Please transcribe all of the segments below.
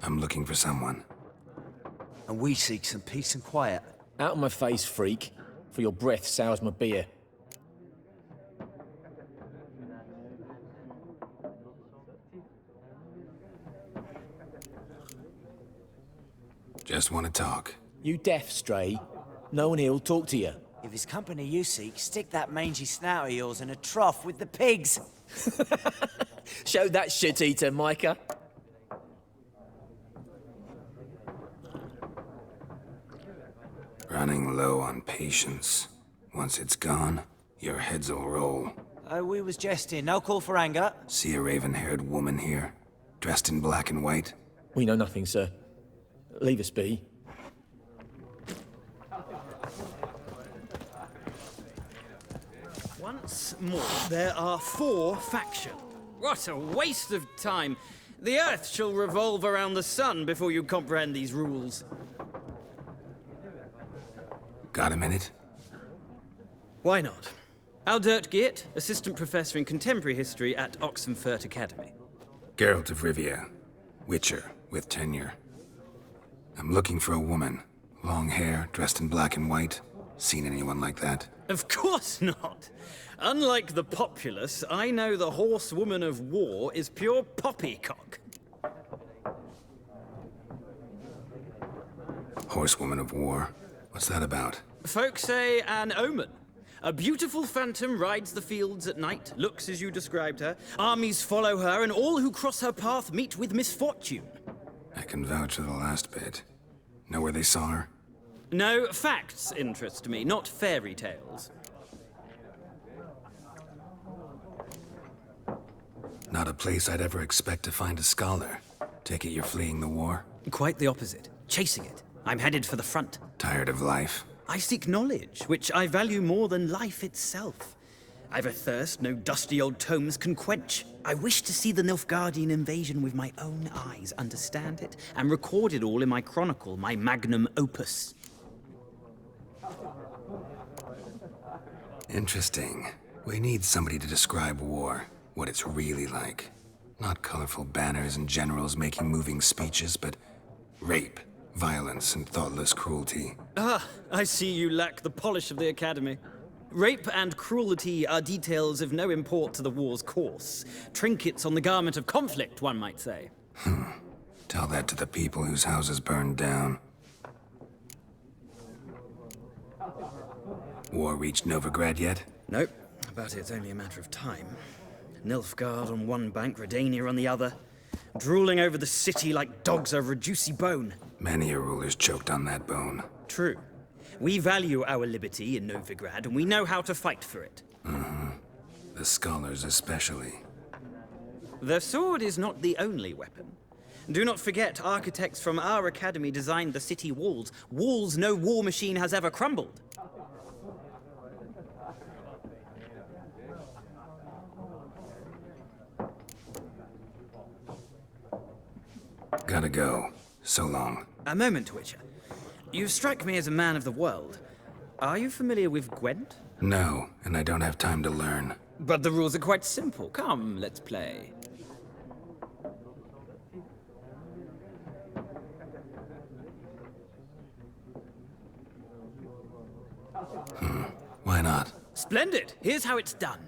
I'm looking for someone. And we seek some peace and quiet. Out of my face, freak, for your breath sours my beer. Just want to talk. You deaf, Stray? No one here'll talk to you. If it's company you seek, stick that mangy snout of yours in a trough with the pigs. Show that shit-eater, Micah. Running low on patience. Once it's gone, your heads will roll. Oh, we was jesting. No call for anger. See a raven-haired woman here, dressed in black and white? We know nothing, sir. Leave us be. Once more, there are 4 factions. What a waste of time. The Earth shall revolve around the sun before you comprehend these rules. Got a minute? Why not? Aldert Geert, Assistant Professor in Contemporary History at Oxenfurt Academy. Geralt of Rivia. Witcher, with tenure. I'm looking for a woman. Long hair, dressed in black and white. Seen anyone like that? Of course not. Unlike the populace, I know the horsewoman of war is pure poppycock. Horsewoman of war? What's that about? Folk say an omen. A beautiful phantom rides the fields at night, looks as you described her. Armies follow her, and all who cross her path meet with misfortune. I can vouch for the last bit. Know where they saw her? No, facts interest me, not fairy tales. Not a place I'd ever expect to find a scholar. Take it you're fleeing the war? Quite the opposite. Chasing it. I'm headed for the front. Tired of life? I seek knowledge, which I value more than life itself. I've a thirst no dusty old tomes can quench. I wish to see the Nilfgaardian invasion with my own eyes, understand it, and record it all in my chronicle, my magnum opus. Interesting. We need somebody to describe war, what it's really like. Not colorful banners and generals making moving speeches, but rape, violence, and thoughtless cruelty. Ah, I see you lack the polish of the Academy. Rape and cruelty are details of no import to the war's course. Trinkets on the garment of conflict, one might say. Tell that to the people whose houses burned down. War reached Novigrad yet? Nope, but it's only a matter of time. Nilfgaard on one bank, Redania on the other. Drooling over the city like dogs over a juicy bone. Many a ruler's choked on that bone. True. We value our liberty in Novigrad, and we know how to fight for it. The scholars especially. The sword is not the only weapon. Do not forget, architects from our academy designed the city walls. Walls no war machine has ever crumbled. Gotta go. So long. A moment, Witcher. You strike me as a man of the world. Are you familiar with Gwent? No, and I don't have time to learn. But the rules are quite simple. Come, let's play. Why not? Splendid. Here's how it's done.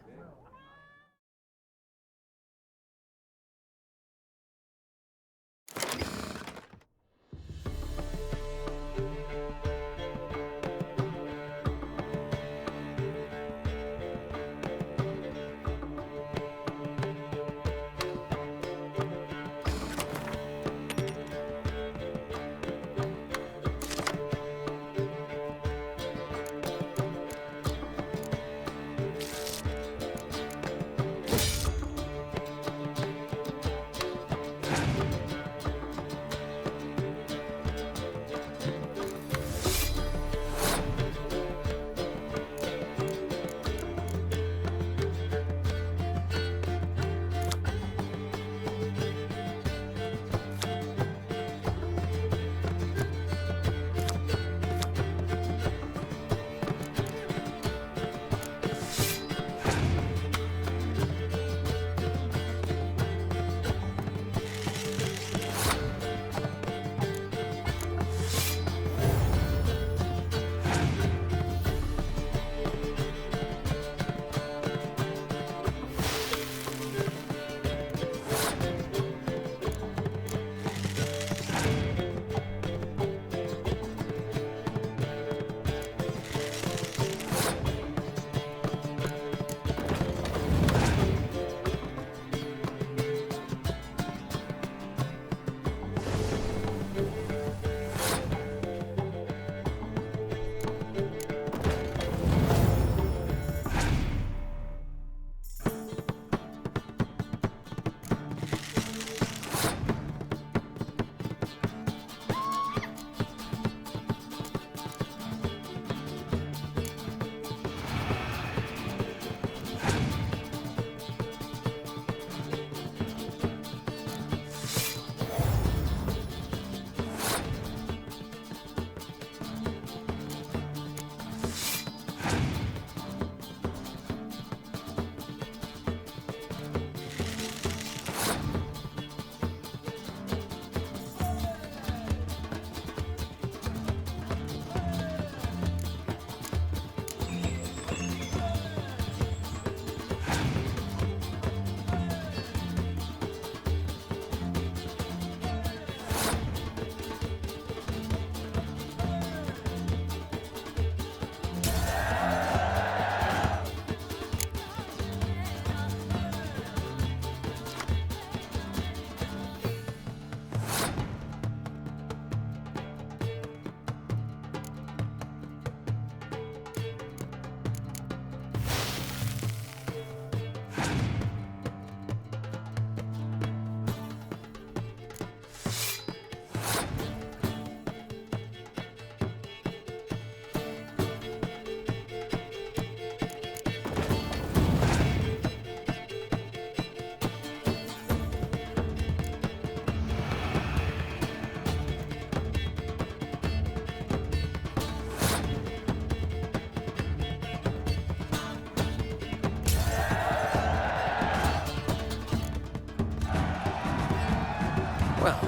Well,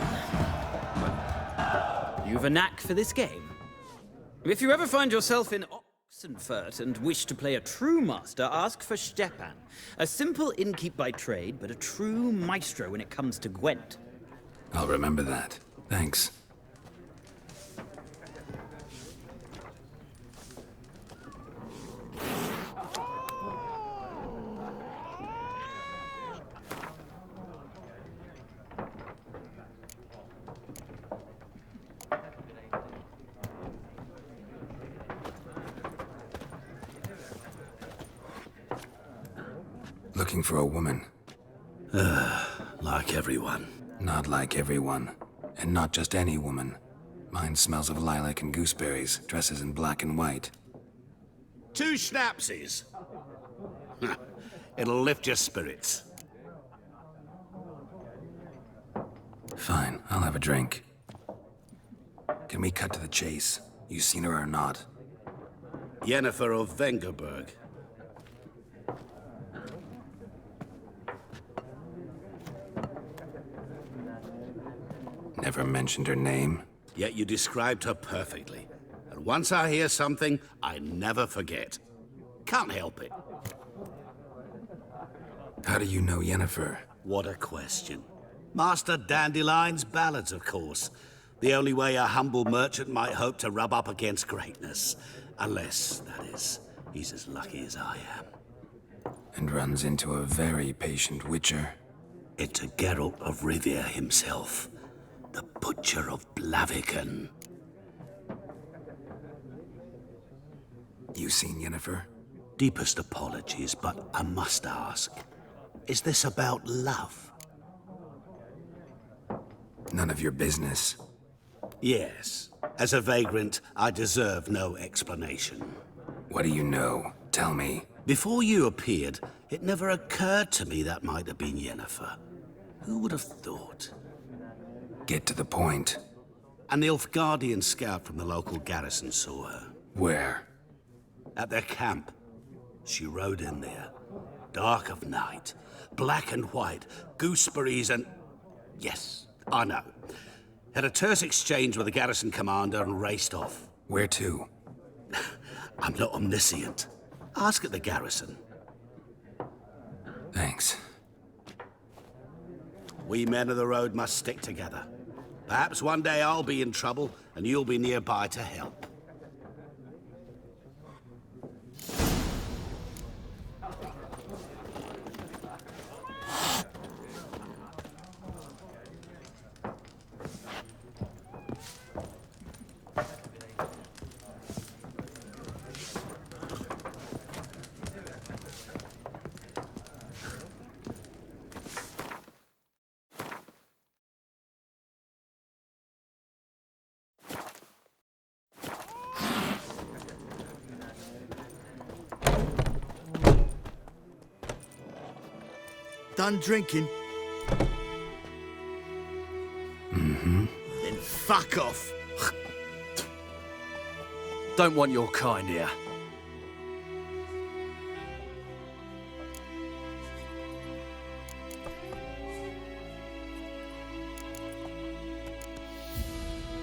you've a knack for this game. If you ever find yourself in Oxenfurt and wish to play a true master, ask for Stepan. A simple innkeep by trade, but a true maestro when it comes to Gwent. I'll remember that. Thanks. Looking for a woman. Like everyone. Not like everyone. And not just any woman. Mine smells of lilac and gooseberries, dresses in black and white. 2 schnapsies. It'll lift your spirits. Fine, I'll have a drink. Can we cut to the chase? You seen her or not? Yennefer of Vengerberg. Never mentioned her name. Yet you described her perfectly. And once I hear something, I never forget. Can't help it. How do you know Yennefer? What a question. Master Dandelion's ballads, of course. The only way a humble merchant might hope to rub up against greatness. Unless, that is, he's as lucky as I am. And runs into a very patient witcher. It's a Geralt of Rivia himself. The Butcher of Blaviken. You seen Yennefer? Deepest apologies, but I must ask. Is this about love? None of your business. Yes. As a vagrant, I deserve no explanation. What do you know? Tell me. Before you appeared, it never occurred to me that might have been Yennefer. Who would have thought? Get to the point. An Nilfgaardian scout from the local garrison saw her. Where? At their camp. She rode in there. Dark of night. Black and white. Gooseberries and... Yes, I know. Had a terse exchange with the garrison commander and raced off. Where to? I'm not omniscient. Ask at the garrison. Thanks. We men of the road must stick together. Perhaps one day I'll be in trouble, and you'll be nearby to help. Done drinking? Mm-hmm. Then fuck off. Don't want your kind here.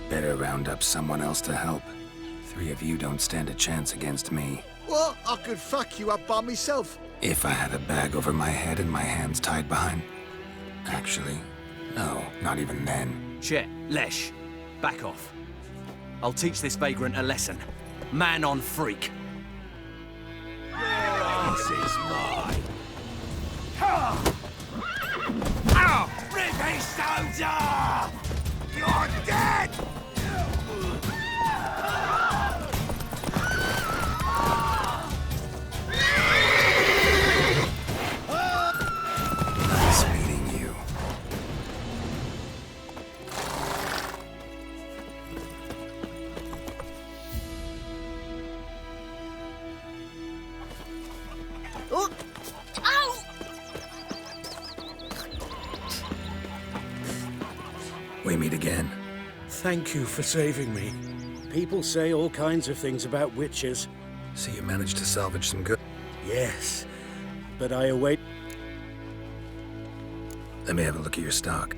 Better round up someone else to help. 3 of you don't stand a chance against me. What? I could fuck you up by myself. If I had a bag over my head and my hands tied behind... Actually, no, not even then. Shit, Lesh, back off. I'll teach this vagrant a lesson. Man on freak. This is mine. Rip his stones off! You're dead! Nice meeting you. Oh! Ow! We meet again. Thank you for saving me. People say all kinds of things about witches. So you managed to salvage some good... Yes, but I await... Let me have a look at your stock.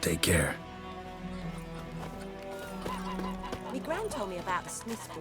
Take care. My gran told me about the Smiths boy.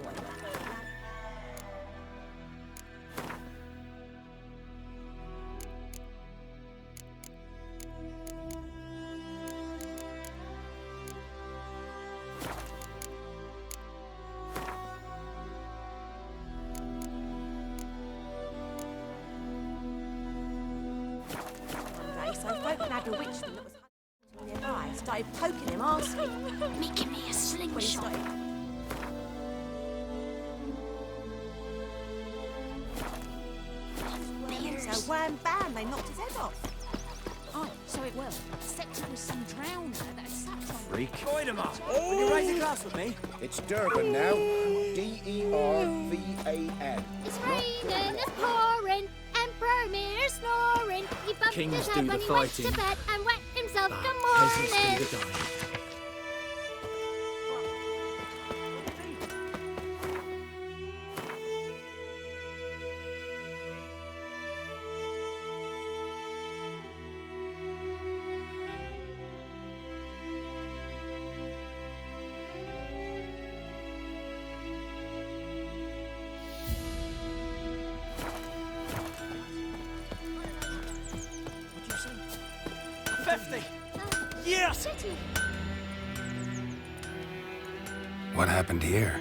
One day, so folk had bewitched him that was hunting nearby. Started poking him, asking. Making me a When he slingshot. started Beers. So wham bam, they knocked his head off. Oh, so it will. Except it was some drowner that had sacked on. Freak. Join him up. Will you raise a glass with me? It's Durban now. D-E-R-V-A-N. It's raining, it's pouring, Emperor Mir snoring. He bumped Kings his do head the when he went fighting. to bed and wet himself. But Good peasants morning. do the dying. What'd you say? 50! Yes! City. What happened here?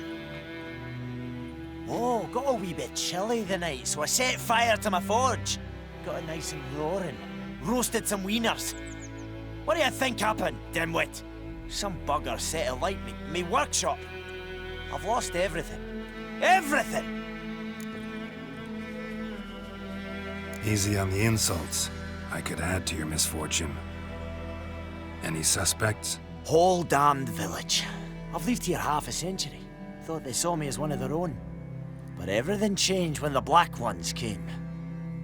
Oh, got a wee bit chilly the night, so I set fire to my forge. Got it nice and roaring. Roasted some wieners. What do you think happened, dimwit? Some bugger set alight me workshop. I've lost everything. Everything! Easy on the insults. I could add to your misfortune. Any suspects? Whole damned village. I've lived here half a century. Thought they saw me as one of their own. But everything changed when the Black Ones came.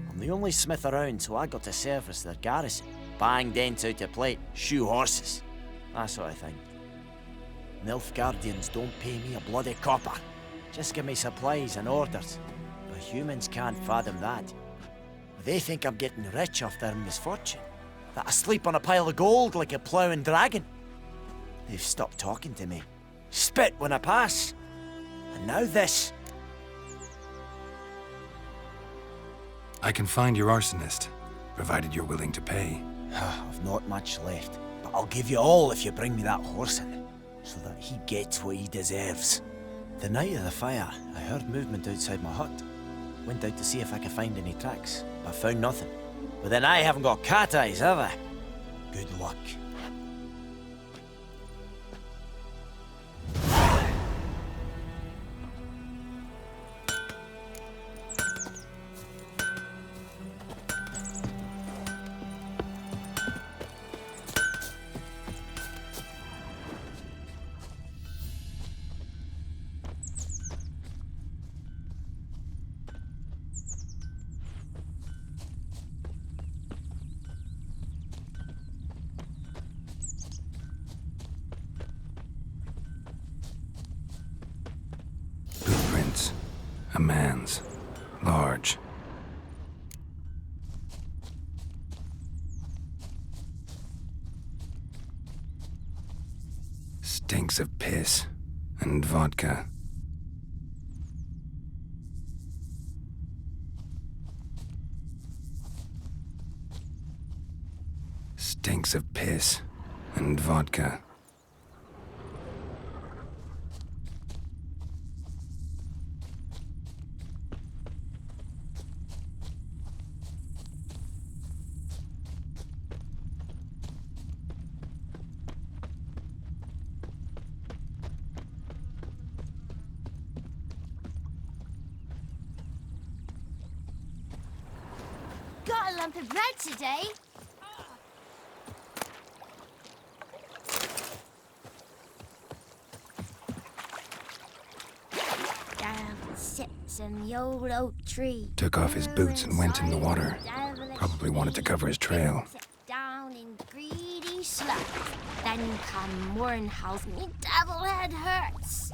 I'm the only smith around, so I got to service their garrison. Bang dents out of plate, shoe horses. That sort of thing. Nilfgaardians don't pay me a bloody copper. Just give me supplies and orders. But humans can't fathom that. They think I'm getting rich off their misfortune. That I sleep on a pile of gold like a ploughing dragon. They've stopped talking to me. Spit when I pass. And now this. I can find your arsonist, provided you're willing to pay. I've not much left, but I'll give you all if you bring me that horse in, so that he gets what he deserves. The night of the fire, I heard movement outside my hut. Went out to see if I could find any tracks, but found nothing. But then I haven't got cat eyes, have I? Good luck. Footprints. A man's. Large. Stinks of piss and vodka. Stinks of piss and vodka. Got a lump of bread today. Down sits in the old oak tree. Took off his boots and went in the water. Probably wanted to cover his trail. Sit down in greedy sloth. Then come morn how's me devil head hurts.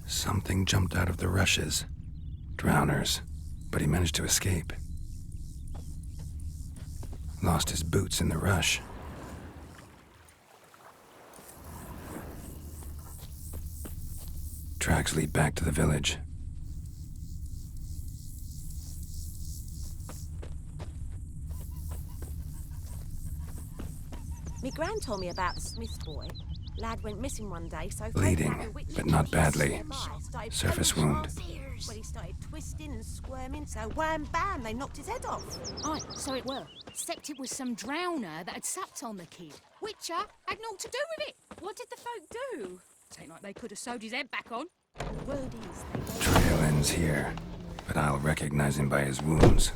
Something jumped out of the rushes. Drowners. But he managed to escape. Lost his boots in the rush. Tracks lead back to the village. Me gran told me about the Smith boy. Lad went missing one day, so... Bleeding, but not badly. Surface wound. When he started twisting and squirming, so wham bam, they knocked his head off. Aye, so it were. Except it was some drowner that had supped on the kid. Witcher had naught to do with it. What did the folk do? Tain't like they could have sewed his head back on. The word is they... Trail ends here, but I'll recognize him by his wounds.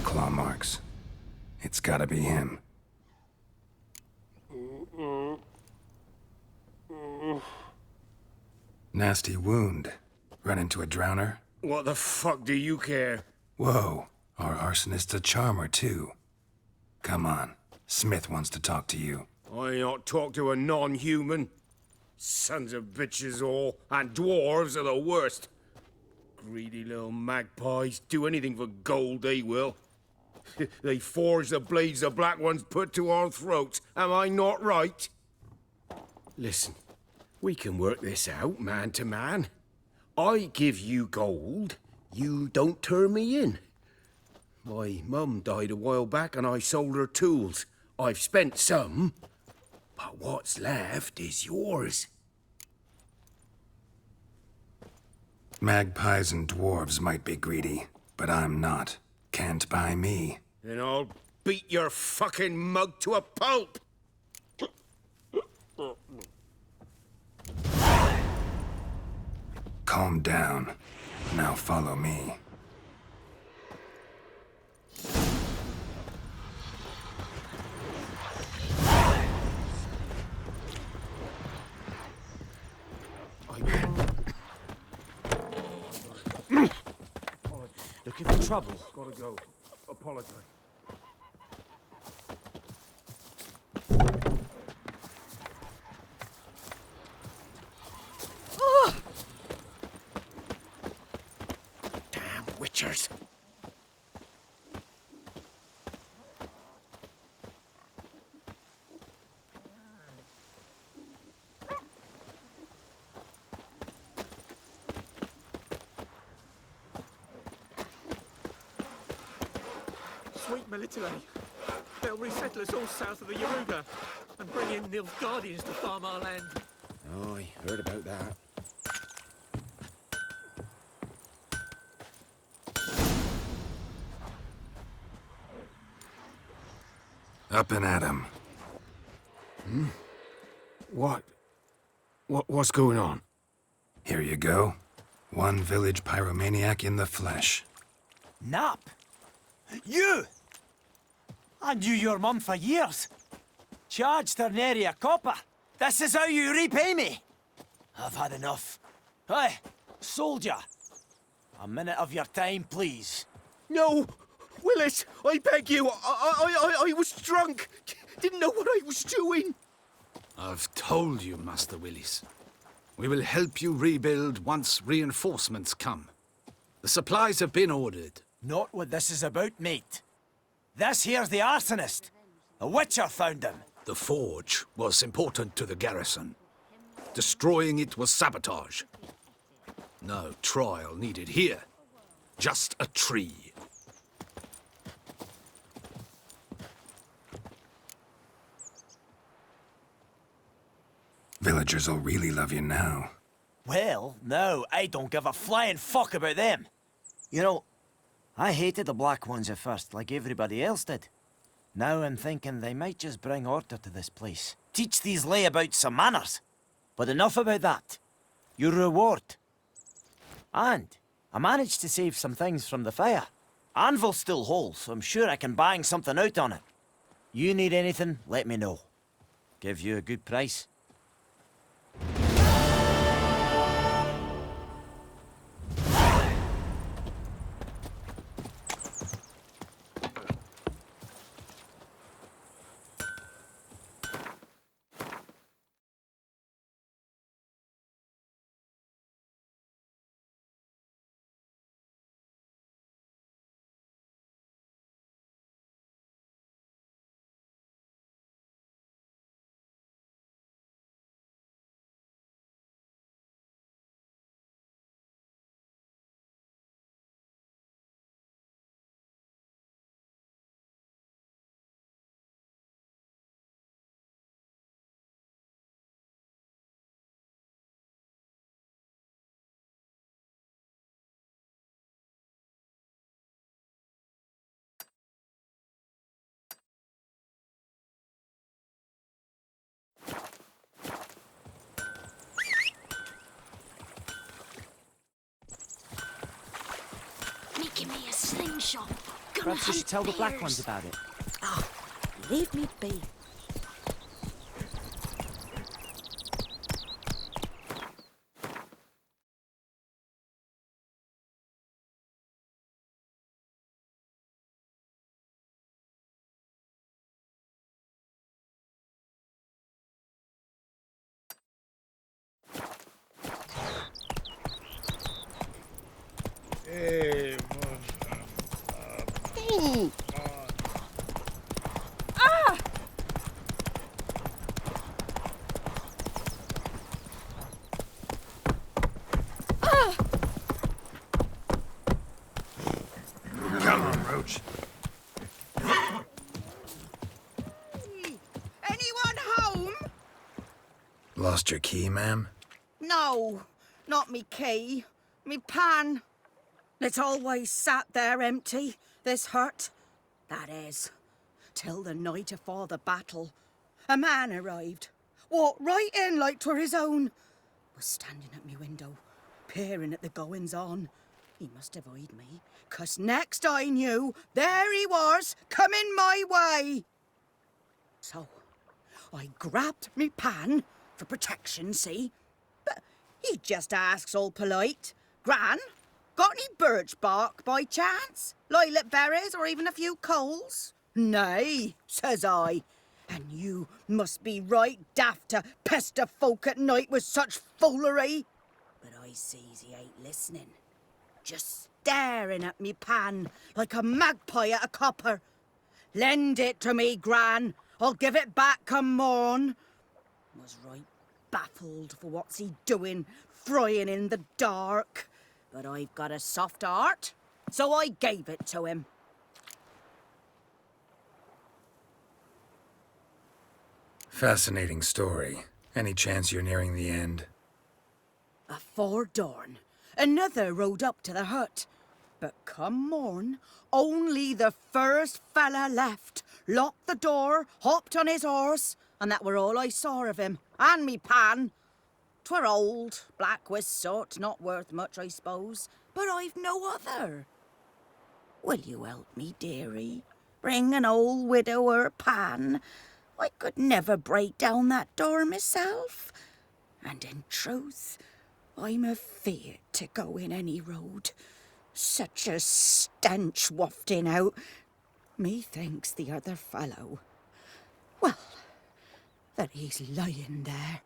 Claw marks. It's gotta be him. Nasty wound. Run into a drowner? What the fuck do you care? Whoa, our arsonist's a charmer too. Come on, Smith wants to talk to you. I not talk to a non-human. Sons of bitches all, and dwarves are the worst. Greedy little magpies, do anything for gold, they will. They forge the blades the black ones put to our throats. Am I not right? Listen, we can work this out, man to man. I give you gold, you don't turn me in. My mum died a while back and I sold her tools. I've spent some, but what's left is yours. Magpies and dwarves might be greedy, but I'm not. Can't buy me. Then I'll beat your fucking mug to a pulp! Calm down. Now follow me. Looking for trouble? Gotta go. Apologize. Damn witchers. Sweet Melitele. They'll resettle us all south of the Yaruga and bring in Nilfgaardians to farm our land. Oh, I heard about that. Up and at him. What's going on? Here you go. One village pyromaniac in the flesh. Nap? You! I knew your mum for years. Charged her nary a copper. This is how you repay me. I've had enough. Hey, soldier. A minute of your time, please. No! Willis, I beg you. I was drunk. Didn't know what I was doing. I've told you, Master Willis. We will help you rebuild once reinforcements come. The supplies have been ordered. Not what this is about, mate. This here's the arsonist. A witcher found him. The forge was important to the garrison. Destroying it was sabotage. No trial needed here. Just a tree. Villagers will really love you now. Well, no, I don't give a flying fuck about them. You know, I hated the Black Ones at first, like everybody else did. Now I'm thinking they might just bring order to this place. Teach these layabouts some manners. But enough about that. Your reward. And I managed to save some things from the fire. Anvil's still whole, so I'm sure I can bang something out on it. You need anything, let me know. Give you a good price. Making me a slingshot. Gonna Perhaps you should hunt tell the Black bears. Ones about it. Ah, leave me be. Come on, Roach. Anyone home? Lost your key, ma'am? No, not me key. Me pan. It's always sat there empty, this hut. That is, till the night afore the battle. A man arrived, walked right in like 'twere his own. Was standing at me window, peering at the goings-on. He must have eyed me, 'cause next I knew, there he was, coming my way. So, I grabbed me pan, for protection, see? But he just asks all polite, Gran, got any birch bark by chance? Lilac berries or even a few coals? Nay, says I. And you must be right daft to pester folk at night with such foolery. But I sees he ain't listening. Just staring at me pan like a magpie at a copper. Lend it to me, Gran. I'll give it back come morn. Was right baffled for what's he doing, frying in the dark. But I've got a soft heart, so I gave it to him. Fascinating story. Any chance you're nearing the end? Afore dawn, another rode up to the hut. But come morn, only the first fella left, locked the door, hopped on his horse, and that were all I saw of him, and me pan. 'Twere old, black with soot, not worth much, I suppose, but I've no other. Will you help me, dearie? Bring an old widower pan? I could never break down that door myself. And in truth, I'm afeard to go in any road. Such a stench wafting out. Methinks the other fellow, well, that he's lying there.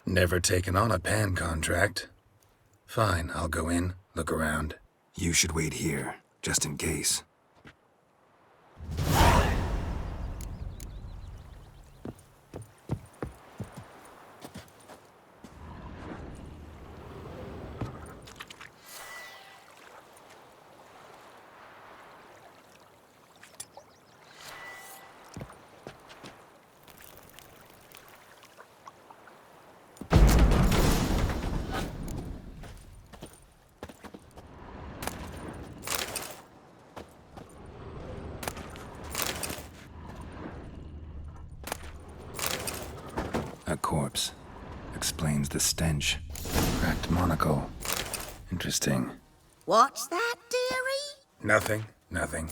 Never taken on a pan contract. Fine, I'll go in, look around. You should wait here, just in case. explains the stench. Cracked monocle. Interesting. What's that, dearie? Nothing. Nothing.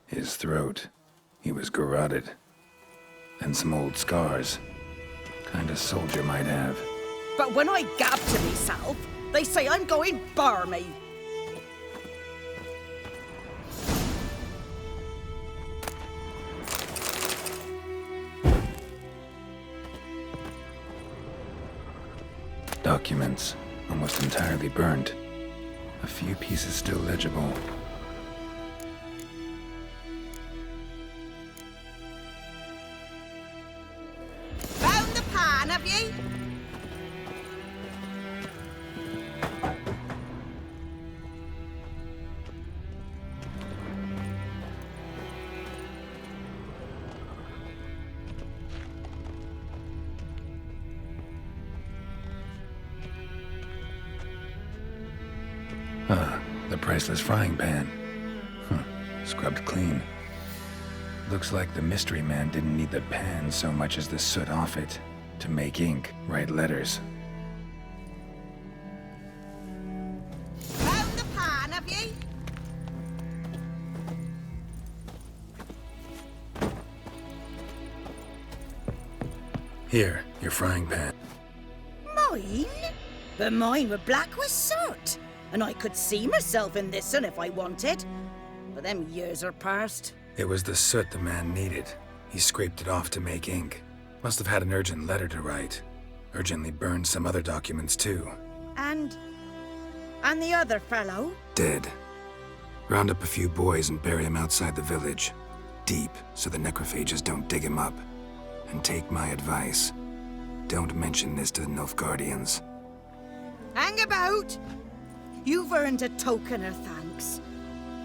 His throat. He was garroted. And some old scars. Kind a soldier might have. But when I gab to myself, they say I'm going barmy. Documents, almost entirely burnt. A few pieces still legible. Found the pan, have ye? The priceless frying pan. Scrubbed clean. Looks like the mystery man didn't need the pan so much as the soot off it to make ink, write letters. Found the pan, have ye? Here, your frying pan. Mine? But mine were black with soot. And I could see myself in this one if I wanted. But them years are past. It was the soot the man needed. He scraped it off to make ink. Must have had an urgent letter to write. Urgently burned some other documents too. And the other fellow? Dead. Round up a few boys and bury him outside the village. Deep, so the necrophages don't dig him up. And take my advice. Don't mention this to the Nilfgaardians. Hang about! You've earned a token of thanks.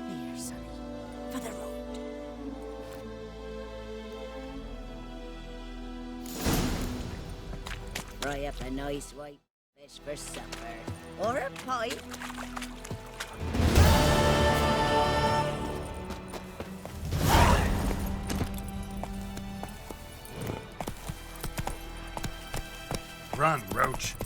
Here, sonny, for the road. Fry up a nice white fish for supper. Or a pipe. Run, Roach.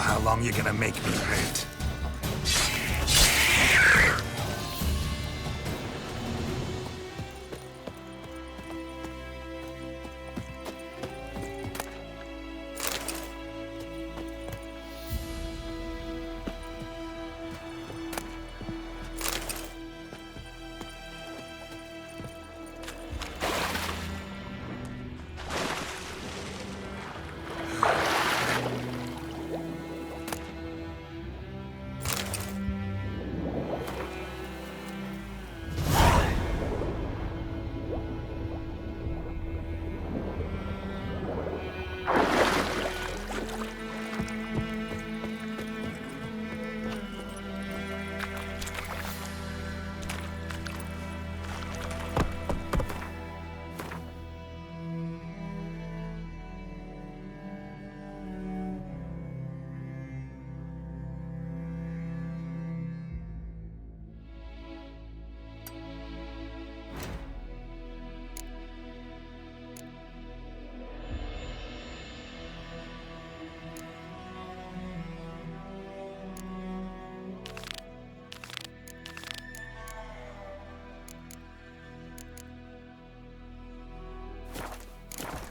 How long you gonna make me wait?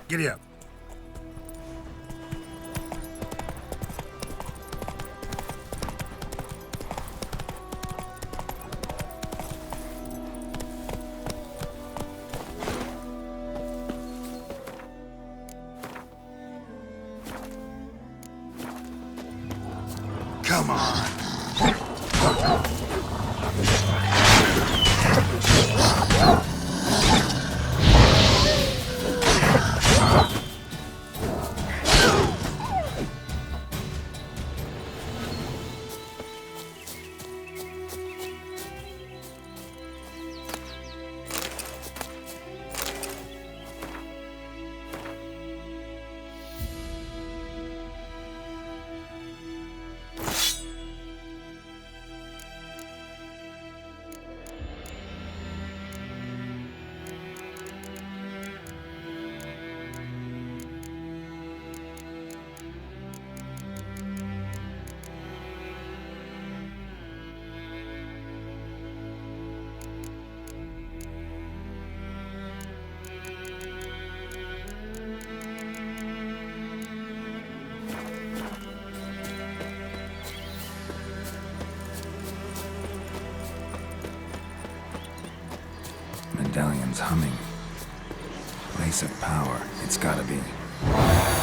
Giddy up. Come on. Medallion's humming. Place of power, it's gotta be.